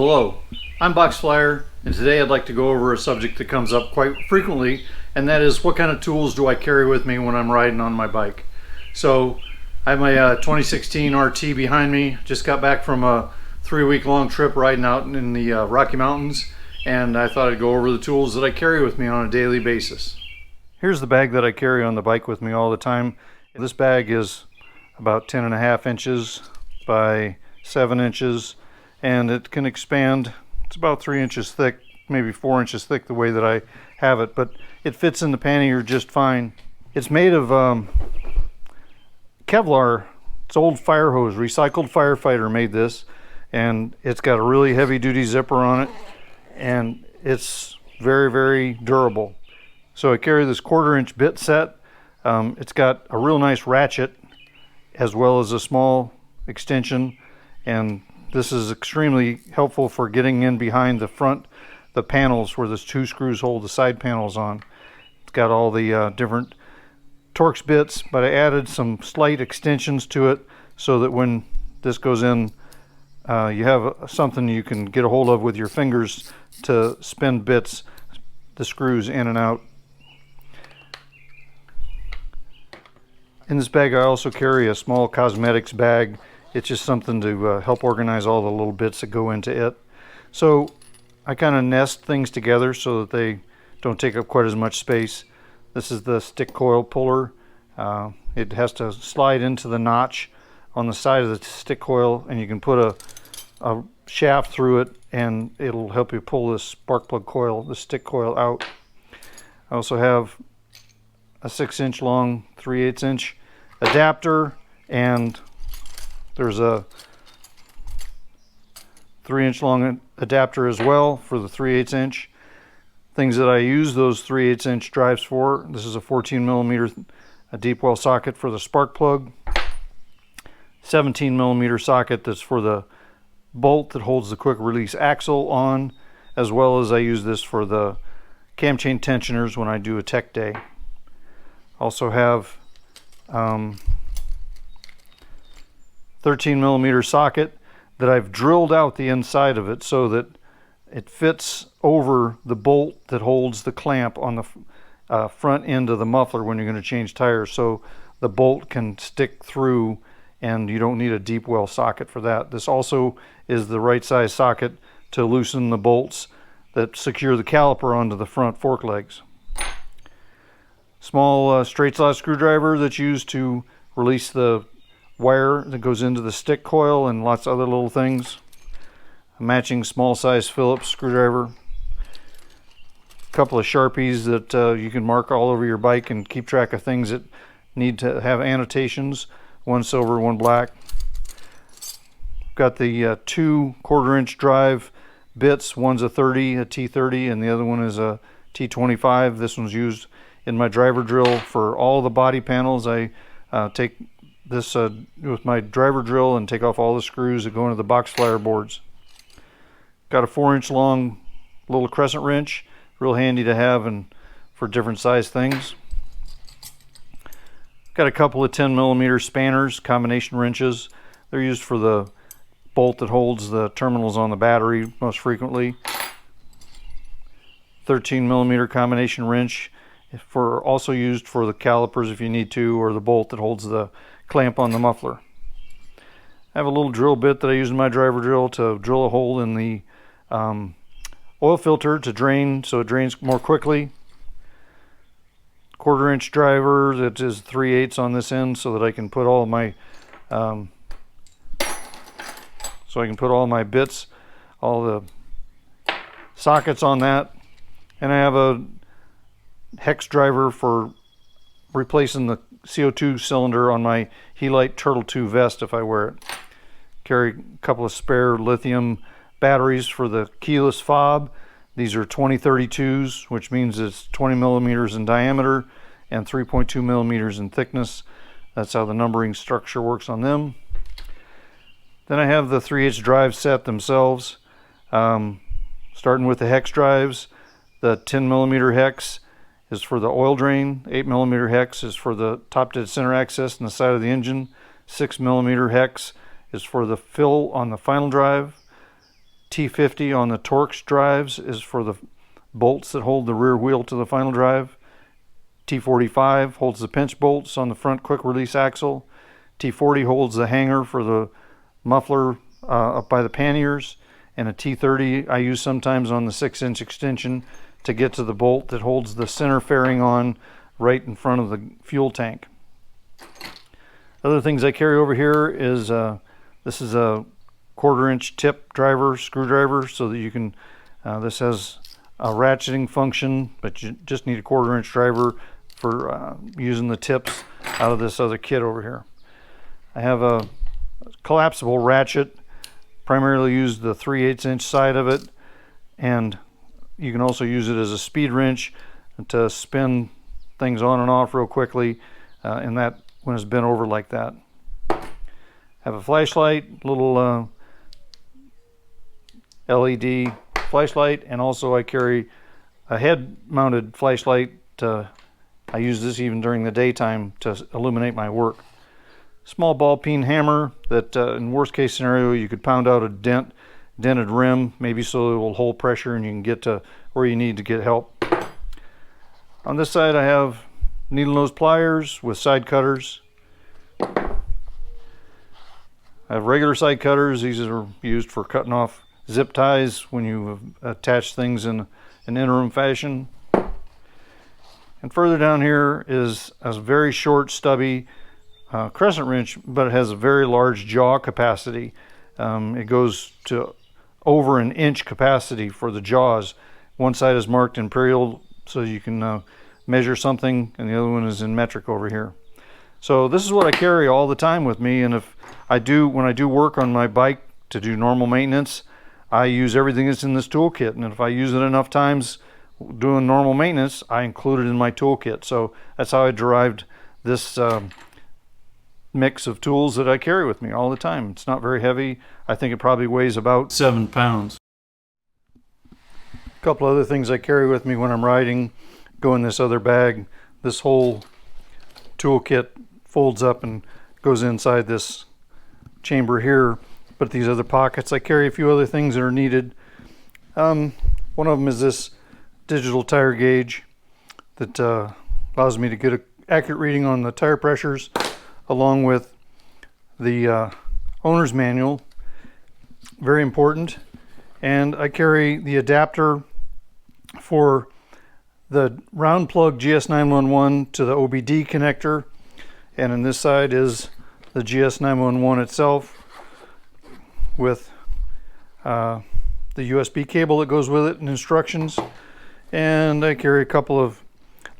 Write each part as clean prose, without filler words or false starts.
Hello, I'm Boxflyer, and today I'd like to go over a subject that comes up quite frequently, and that is what kind of tools do I carry with me when I'm riding on my bike. So I have my 2016 RT behind me. Just got back from a 3-week long trip riding out in the Rocky Mountains, and I thought I'd go over the tools that I carry with me on a daily basis. Here's the bag that I carry on the bike with me all the time. This bag is about 10.5 inches by 7 inches, and it can expand. It's about 3 inches thick, maybe 4 inches thick the way that I have it, but it fits in the pannier just fine. It's made of Kevlar. It's old fire hose. Recycled firefighter made this, and it's got a really heavy duty zipper on it, and it's very, very durable. So I carry this 1/4 inch bit set. It's got a real nice ratchet as well as a small extension, and this is extremely helpful for getting in behind the panels where those 2 screws hold the side panels on. It's got all the different Torx bits, but I added some slight extensions to it so that when this goes in, you have something you can get a hold of with your fingers to spin the screws in and out. In this bag I also carry a small cosmetics bag. It's just something to help organize all the little bits that go into it. So I kind of nest things together so that they don't take up quite as much space. This is the stick coil puller. It has to slide into the notch on the side of the stick coil, and you can put a shaft through it, and it'll help you pull this spark plug coil, the stick coil, out. I also have a 6-inch long 3/8 inch adapter, and there's a 3-inch long adapter as well for the 3/8 inch. Things that I use those 3/8 inch drives for: this is a 14 millimeter deep well socket for the spark plug, 17 millimeter socket that's for the bolt that holds the quick release axle on, as well as I use this for the cam chain tensioners when I do a tech day. Also have 13 millimeter socket that I've drilled out the inside of it so that it fits over the bolt that holds the clamp on the front end of the muffler when you're going to change tires, so the bolt can stick through and you don't need a deep well socket for that. This also is the right size socket to loosen the bolts that secure the caliper onto the front fork legs. Small straight slot screwdriver that's used to release the wire that goes into the stick coil, and lots of other little things. A matching small size Phillips screwdriver. A couple of Sharpies that you can mark all over your bike and keep track of things that need to have annotations. One silver, one black. Got the 2 1/4 inch drive bits. One's a 30, a T30, and the other one is a T25. This one's used in my driver drill for all the body panels. I take this with my driver drill and take off all the screws that go into the Boxflyer boards. Got a 4-inch long little crescent wrench, real handy to have and for different size things. Got a couple of 10 millimeter spanners, combination wrenches. They're used for the bolt that holds the terminals on the battery most frequently. 13 millimeter combination wrench, also used for the calipers if you need to, or the bolt that holds the clamp on the muffler. I have a little drill bit that I use in my driver drill to drill a hole in the oil filter to drain, so it drains more quickly. 1/4 inch driver that is 3/8 on this end, so that I can put all my bits, all the sockets on that. And I have a hex driver for replacing the CO2 cylinder on my Helite Turtle 2 vest if I wear it. Carry a couple of spare lithium batteries for the keyless fob. These are 2032s, which means it's 20 millimeters in diameter and 3.2 millimeters in thickness. That's how the numbering structure works on them. Then I have the 3/8 drive set themselves, starting with the hex drives. The 10 millimeter hex is for the oil drain. 8 millimeter hex is for the top dead center access and the side of the engine. 6 millimeter hex is for the fill on the final drive. T50 on the Torx drives is for the bolts that hold the rear wheel to the final drive. T45 holds the pinch bolts on the front quick release axle. T40 holds the hanger for the muffler up by the panniers. And a T30 I use sometimes on the 6-inch extension to get to the bolt that holds the center fairing on right in front of the fuel tank. Other things I carry over here is this is a 1/4-inch tip driver screwdriver, so that you can this has a ratcheting function, but you just need a 1/4-inch driver for using the tips out of this other kit over here. I have a collapsible ratchet, primarily use the 3/8-inch side of it, and you can also use it as a speed wrench to spin things on and off real quickly, and that when it's bent over like that. Have a flashlight, little LED flashlight, and also I carry a head-mounted flashlight. I use this even during the daytime to illuminate my work. Small ball peen hammer that in worst case scenario you could pound out a dented rim, maybe so it will hold pressure and you can get to where you need to get help. On this side I have needle nose pliers with side cutters. I have regular side cutters. These are used for cutting off zip ties when you attach things in an interim fashion. And further down here is a very short, stubby crescent wrench, but it has a very large jaw capacity. It goes to over 1 inch capacity for the jaws. One side is marked imperial, so you can measure something, and the other one is in metric over here. So this is what I carry all the time with me, and when I do work on my bike to do normal maintenance, I use everything that's in this toolkit, and if I use it enough times doing normal maintenance, I include it in my toolkit. So that's how I derived this mix of tools that I carry with me all the time. It's not very heavy. I think it probably weighs about 7 pounds. A couple other things I carry with me when I'm riding go in this other bag. This whole toolkit folds up and goes inside this chamber here, but these other pockets, I carry a few other things that are needed. One of them is this digital tire gauge that allows me to get an accurate reading on the tire pressures, along with the owner's manual, very important. And I carry the adapter for the round plug GS911 to the OBD connector, and on this side is the GS911 itself with the USB cable that goes with it and instructions. And I carry a couple of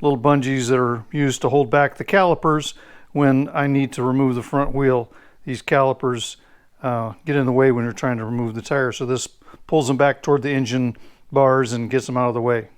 little bungees that are used to hold back the calipers when I need to remove the front wheel. These calipers get in the way when you're trying to remove the tire, so this pulls them back toward the engine bars and gets them out of the way.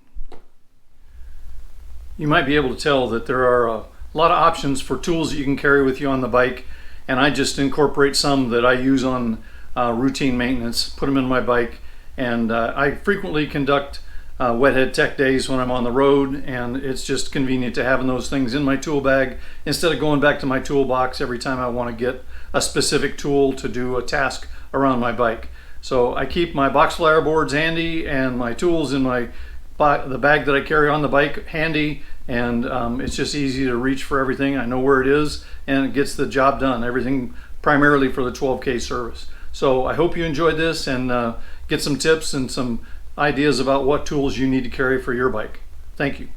You might be able to tell that there are a lot of options for tools that you can carry with you on the bike, and I just incorporate some that I use on routine maintenance, put them in my bike, and I frequently conduct wet head tech days when I'm on the road, and it's just convenient to having those things in my tool bag instead of going back to my toolbox every time I want to get a specific tool to do a task around my bike. So I keep my box flyer boards handy and my tools in the bag that I carry on the bike handy, and it's just easy to reach for everything. I know where it is, and it gets the job done. Everything primarily for the 12K service. So I hope you enjoyed this and get some tips and some ideas about what tools you need to carry for your bike. Thank you.